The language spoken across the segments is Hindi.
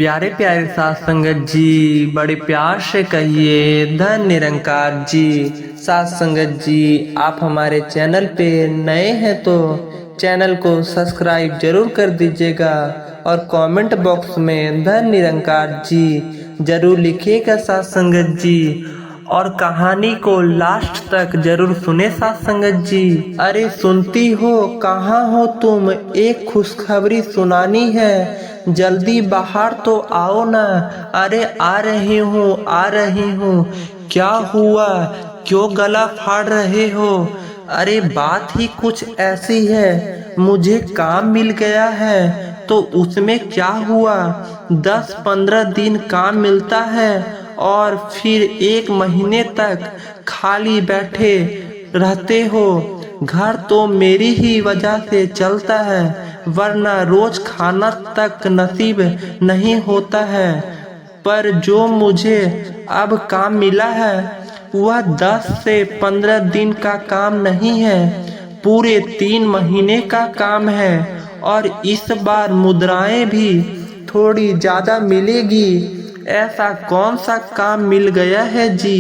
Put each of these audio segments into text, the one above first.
प्यारे प्यारे साथ संगत जी, बड़े प्यार से कहिए धन निरंकार जी। साथ संगत जी, आप हमारे चैनल पे नए हैं तो चैनल को सब्सक्राइब जरूर कर दीजिएगा और कमेंट बॉक्स में धन निरंकार जी जरूर लिखिएगा साथ संगत जी। और कहानी को लास्ट तक जरूर सुने साथ संगत जी। अरे सुनती हो, कहाँ हो तुम? एक खुशखबरी सुनानी है, जल्दी बाहर तो आओ ना। अरे आ रही हूँ। क्या हुआ, क्यों गला फाड़ रहे हो? अरे बात ही कुछ ऐसी है, मुझे काम मिल गया है तो उसमें क्या हुआ? 10-15 दिन काम मिलता है और फिर 1 महीने तक खाली बैठे रहते हो। घर तो मेरी ही वजह से चलता है, वरना रोज खाना तक नसीब नहीं होता है। पर जो मुझे अब काम मिला है वह 10 से 15 दिन का काम नहीं है, पूरे 3 महीने का काम है। और इस बार मुद्राएं भी थोड़ी ज़्यादा मिलेगी। ऐसा कौन सा काम मिल गया है जी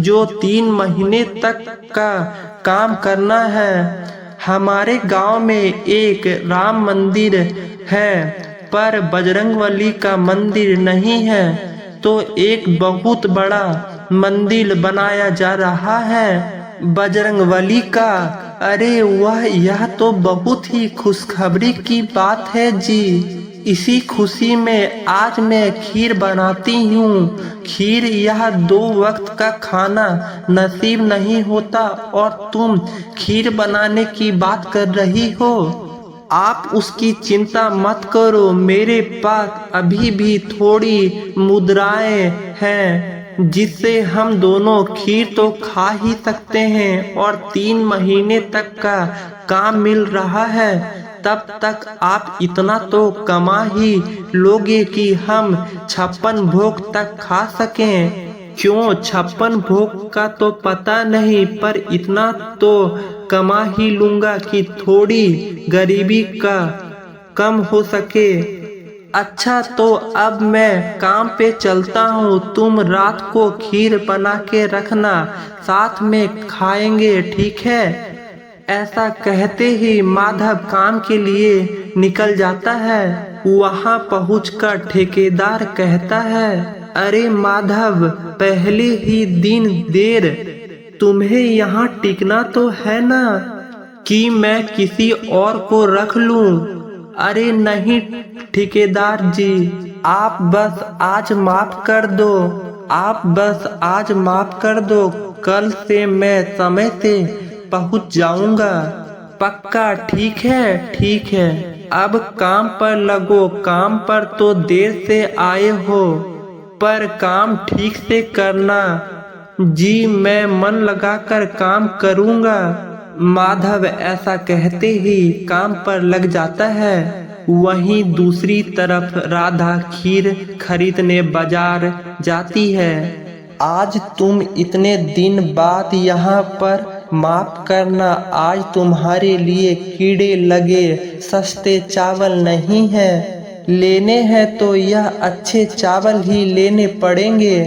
जो 3 महीने तक का काम करना है? हमारे गांव में एक राम मंदिर है पर बजरंगबली का मंदिर नहीं है, तो एक बहुत बड़ा मंदिर बनाया जा रहा है बजरंगबली का। अरे वाह, यह तो बहुत ही खुशखबरी की बात है जी। इसी खुशी में आज मैं खीर बनाती हूँ। खीर यह 2 वक्त का खाना नसीब नहीं होता और तुम खीर बनाने की बात कर रही हो। आप उसकी चिंता मत करो, मेरे पास अभी भी थोड़ी मुद्राएं हैं जिससे हम दोनों खीर तो खा ही सकते हैं। और 3 महीने तक का काम मिल रहा है, तब तक आप इतना तो कमा ही लोगे कि हम 56 भोग तक खा सकें। क्यों 56 भोग का तो पता नहीं, पर इतना तो कमा ही लूंगा कि थोड़ी गरीबी का कम हो सके। अच्छा, तो अब मैं काम पे चलता हूँ, तुम रात को खीर बना के रखना, साथ में खाएंगे, ठीक है? ऐसा कहते ही माधव काम के लिए निकल जाता है। वहां पहुंचकर ठेकेदार कहता है, अरे माधव, पहले ही दिन देर, तुम्हें यहाँ टिकना तो है ना कि मैं किसी और को रख लूं? अरे नहीं ठेकेदार जी, आप बस आज माफ कर दो, कल से मैं समय से पहुंच जाऊंगा। पक्का? ठीक है। अब काम पर लगो, काम पर तो देर से आए हो, पर काम ठीक से करना। जी, मैं मन लगाकर काम करूंगा। माधव ऐसा कहते ही काम पर लग जाता है। वहीं दूसरी तरफ राधा खीर खरीदने बाजार जाती है। आज तुम इतने दिन बाद यहाँ पर, माफ करना, आज तुम्हारे लिए कीड़े लगे सस्ते चावल नहीं हैं। लेने हैं तो यह अच्छे चावल ही लेने पड़ेंगे।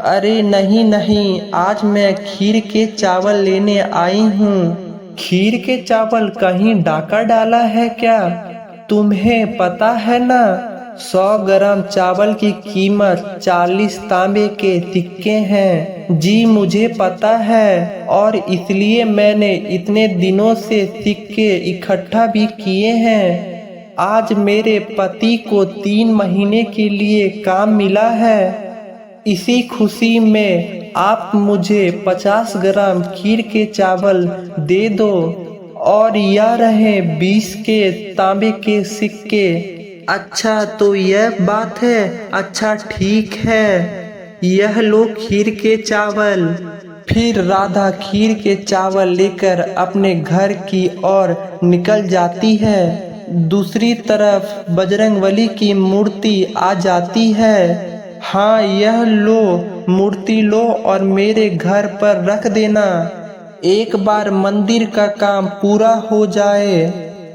अरे नहीं, आज मैं खीर के चावल लेने आई हूँ। खीर के चावल कहीं डाका डाला है क्या? तुम्हें पता है ना, 100 ग्राम चावल की कीमत 40 तांबे के सिक्के हैं। जी मुझे पता है, और इसलिए मैंने इतने दिनों से सिक्के इकट्ठा भी किए हैं। आज मेरे पति को 3 महीने के लिए काम मिला है। इसी खुशी में आप मुझे 50 ग्राम खीर के चावल दे दो, और यह रहे 20 के तांबे के सिक्के। अच्छा, तो यह बात है। अच्छा ठीक है, यह लो खीर के चावल। फिर राधा खीर के चावल लेकर अपने घर की ओर निकल जाती है। दूसरी तरफ बजरंगबली की मूर्ति आ जाती है। हाँ, यह लो मूर्ति लो और मेरे घर पर रख देना। एक बार मंदिर का काम पूरा हो जाए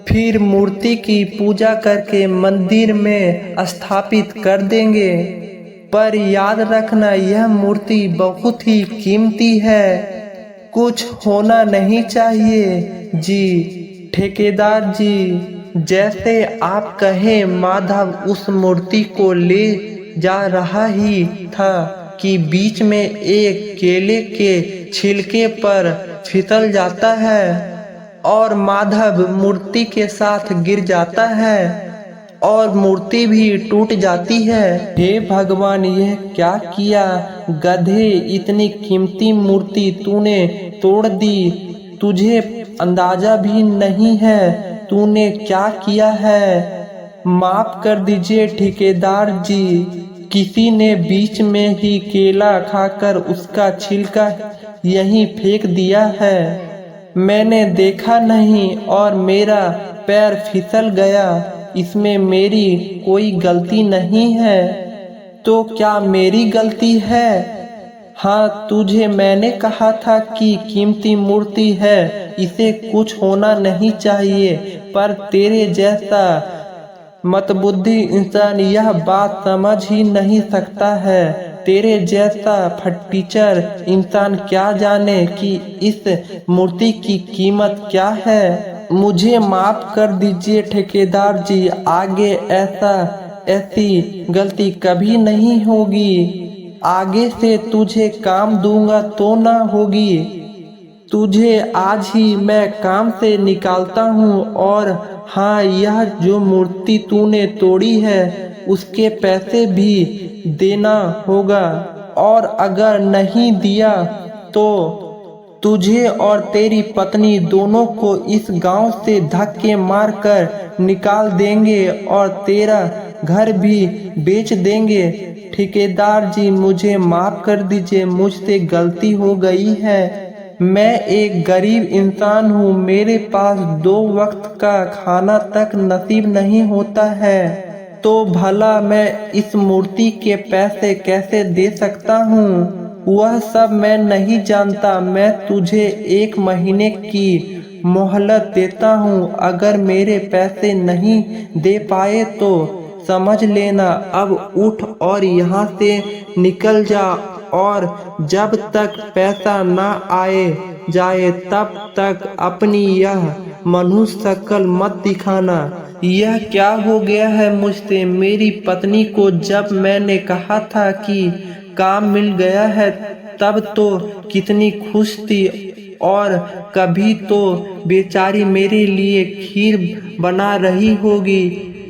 फिर मूर्ति की पूजा करके मंदिर में स्थापित कर देंगे। पर याद रखना, यह मूर्ति बहुत ही कीमती है, कुछ होना नहीं चाहिए जी। ठेकेदार जी, जैसे आप कहे। माधव उस मूर्ति को ले जा रहा ही था कि बीच में एक केले के छिलके पर फिसल जाता है और माधव मूर्ति के साथ गिर जाता है और मूर्ति भी टूट जाती है। हे भगवान, यह क्या किया गधे, इतनी कीमती मूर्ति तूने तोड़ दी। तुझे अंदाजा भी नहीं है तूने क्या किया है। माफ कर दीजिए ठेकेदार जी, किसी ने बीच में ही केला खाकर उसका छिलका यहीं फेंक दिया है। मैंने देखा नहीं और मेरा पैर फिसल गया, इसमें मेरी कोई गलती नहीं है। तो क्या मेरी गलती है? हाँ, तुझे मैंने कहा था कि कीमती मूर्ति है, इसे कुछ होना नहीं चाहिए, पर तेरे जैसा मतबुद्धि इंसान यह बात समझ ही नहीं सकता है। तेरे जैसा फटीचर इंसान क्या जाने कि इस मूर्ति की कीमत क्या है। मुझे माफ कर दीजिए ठेकेदार जी, आगे ऐसी गलती कभी नहीं होगी। आगे से तुझे काम दूंगा तो ना होगी। तुझे आज ही मैं काम से निकालता हूँ। और हाँ, यह जो मूर्ति तूने तोड़ी है उसके पैसे भी देना होगा, और अगर नहीं दिया तो तुझे और तेरी पत्नी दोनों को इस गांव से धक्के मारकर निकाल देंगे और तेरा घर भी बेच देंगे। ठेकेदार जी, मुझे माफ कर दीजिए, मुझसे गलती हो गई है। मैं एक गरीब इंसान हूँ, मेरे पास 2 वक्त का खाना तक नसीब नहीं होता है, तो भला मैं इस मूर्ति के पैसे कैसे दे सकता हूँ? वह सब मैं नहीं जानता। मैं तुझे 1 महीने की मोहलत देता हूँ, अगर मेरे पैसे नहीं दे पाए तो समझ लेना। अब उठ और यहाँ से निकल जा, और जब तक पैसा ना आए जाए तब तक अपनी यह मनुष्य शक्ल मत दिखाना। यह क्या हो गया है मुझसे? मेरी पत्नी को जब मैंने कहा था कि काम मिल गया है तब तो कितनी खुश थी, और कभी तो बेचारी मेरे लिए खीर बना रही होगी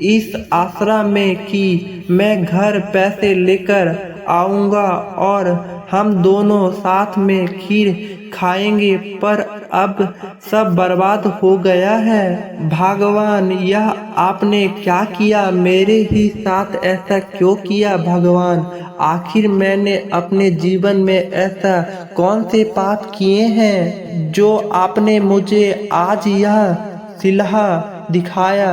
इस आसरा में कि मैं घर पैसे लेकर आऊँगा और हम दोनों साथ में खीर खाएंगे। पर अब सब बर्बाद हो गया है। भगवान, यह आपने क्या किया? मेरे ही साथ ऐसा क्यों किया भगवान? आखिर मैंने अपने जीवन में ऐसा कौन से पाप किए हैं जो आपने मुझे आज यह सिलहा दिखाया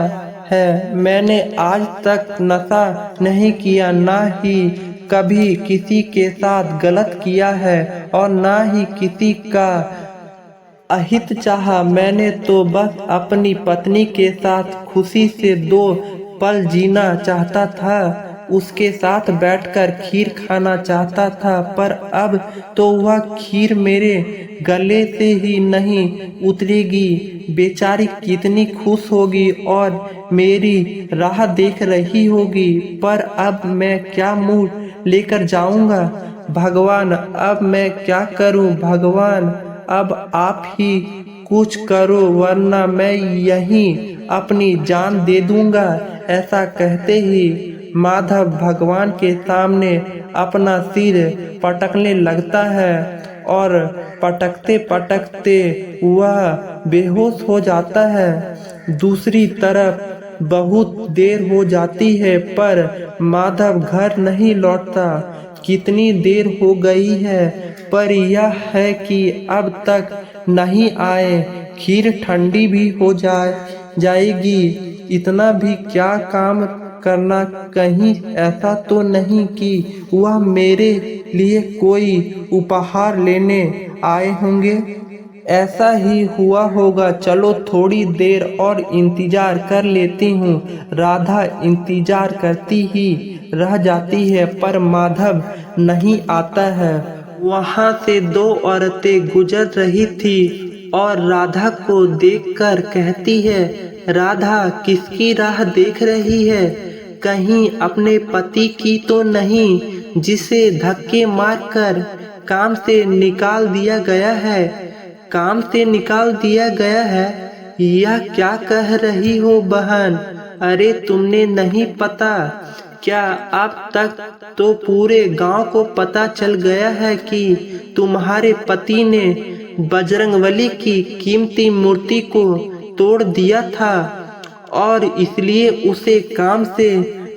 है? मैंने आज तक नशा नहीं किया, ना ही कभी किसी के साथ गलत किया है, और ना ही किसी का अहित चाहा। मैंने तो बस अपनी पत्नी के साथ खुशी से 2 पल जीना चाहता था, उसके साथ बैठकर खीर खाना चाहता था। पर अब तो वह खीर मेरे गले से ही नहीं उतरेगी। बेचारी कितनी खुश होगी और मेरी राह देख रही होगी। पर अब मैं क्या मुंह लेकर जाऊंगा? भगवान, अब मैं क्या करूं? भगवान, अब आप ही कुछ करो, वरना मैं यहीं अपनी जान दे दूंगा। ऐसा कहते ही माधव भगवान के सामने अपना सिर पटकने लगता है और पटकते पटकते वह बेहोश हो जाता है। दूसरी तरफ बहुत देर हो जाती है पर माधव घर नहीं लौटता। कितनी देर हो गई है, पर यह है कि अब तक नहीं आए। खीर ठंडी भी हो जाएगी। इतना भी क्या काम करना, कहीं ऐसा तो नहीं कि वह मेरे लिए कोई उपहार लेने आए होंगे? ऐसा ही हुआ होगा। चलो थोड़ी देर और इंतजार कर लेती हूँ। राधा इंतजार करती ही रह जाती है पर माधव नहीं आता है। वहाँ से दो औरतें गुजर रही थी और राधा को देखकर कहती है, राधा किसकी राह देख रही है? कहीं अपने पति की तो नहीं जिसे धक्के मारकर काम से निकाल दिया गया है? काम से निकाल दिया गया है? यह क्या कह रही हो बहन? अरे तुमने नहीं पता क्या? अब तक तो पूरे गांव को पता चल गया है कि तुम्हारे पति ने बजरंगबली की कीमती मूर्ति को तोड़ दिया था और इसलिए उसे काम से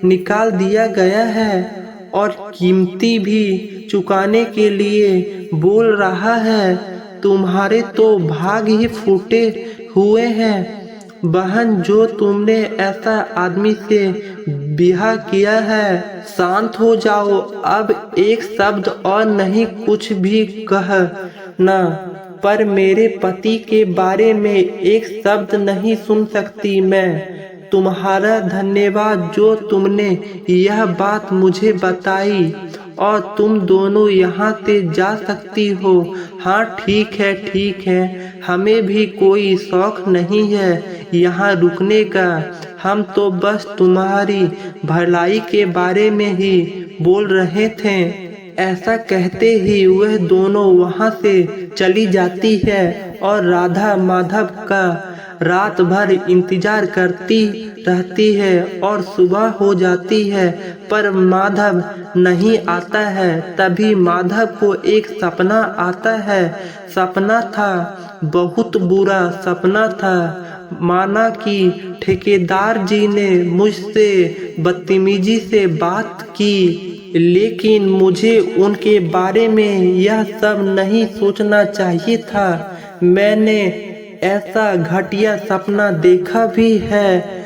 निकाल दिया गया है और कीमती भी चुकाने के लिए बोल रहा है। तुम्हारे तो भाग ही फूटे हुए हैं बहन, जो तुमने ऐसा आदमी से ब्याह किया है। शांत हो जाओ, अब एक शब्द और नहीं कुछ भी कहना। पर मेरे पति के बारे में एक शब्द नहीं सुन सकती मैं। तुम्हारा धन्यवाद जो तुमने यह बात मुझे बताई और तुम दोनों यहाँ से जा सकती हो। हाँ ठीक है, हमें भी कोई शौक नहीं है यहाँ रुकने का। हम तो बस तुम्हारी भलाई के बारे में ही बोल रहे थे। ऐसा कहते ही वह दोनों वहाँ से चली जाती है और राधा माधव का रात भर इंतजार करती रहती है और सुबह हो जाती है पर माधव नहीं आता है। तभी माधव को एक सपना आता है। सपना था, बहुत बुरा सपना था। माना कि ठेकेदार जी ने मुझसे बदतमीजी से बात की, लेकिन मुझे उनके बारे में यह सब नहीं सोचना चाहिए था। मैंने ऐसा घटिया सपना देखा भी है।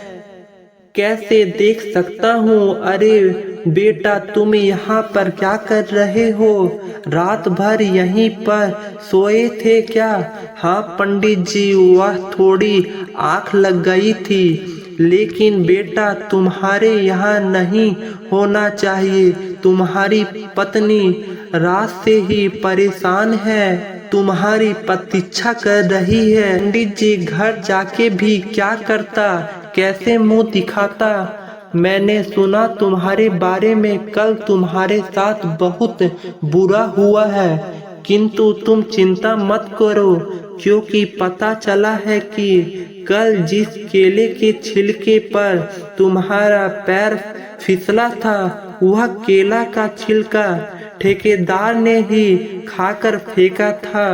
कैसे देख सकता हूँ? अरे बेटा तुम यहाँ पर क्या कर रहे हो? रात भर यहीं पर सोए थे क्या? हाँ पंडित जी, वह थोड़ी आँख लग गई थी, लेकिन बेटा तुम्हारे यहाँ नहीं होना चाहिए। तुम्हारी पत्नी रात से ही परेशान है, तुम्हारी प्रतीक्षा कर रही है। पंडित जी घर जाके भी क्या करता, कैसे मुंह दिखाता? मैंने सुना तुम्हारे बारे में कल तुम्हारे साथ बहुत बुरा हुआ है, किंतु तुम चिंता मत करो क्योंकि पता चला है कि कल जिस केले के छिलके पर तुम्हारा पैर फिसला था वह केला का छिलका ठेकेदार ने ही खाकर फेंका था।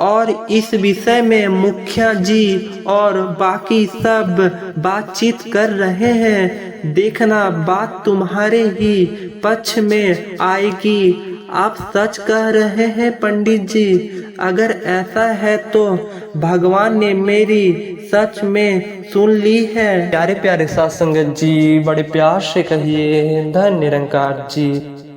और इस विषय में मुखिया जी और बाकी सब बातचीत कर रहे हैं। देखना बात तुम्हारे ही पक्ष में आएगी। आप सच कह रहे हैं पंडित जी? अगर ऐसा है तो भगवान ने मेरी सच में सुन ली है। प्यारे प्यारे साथ संगत जी, बड़े प्यार से कहिए धन निरंकार जी।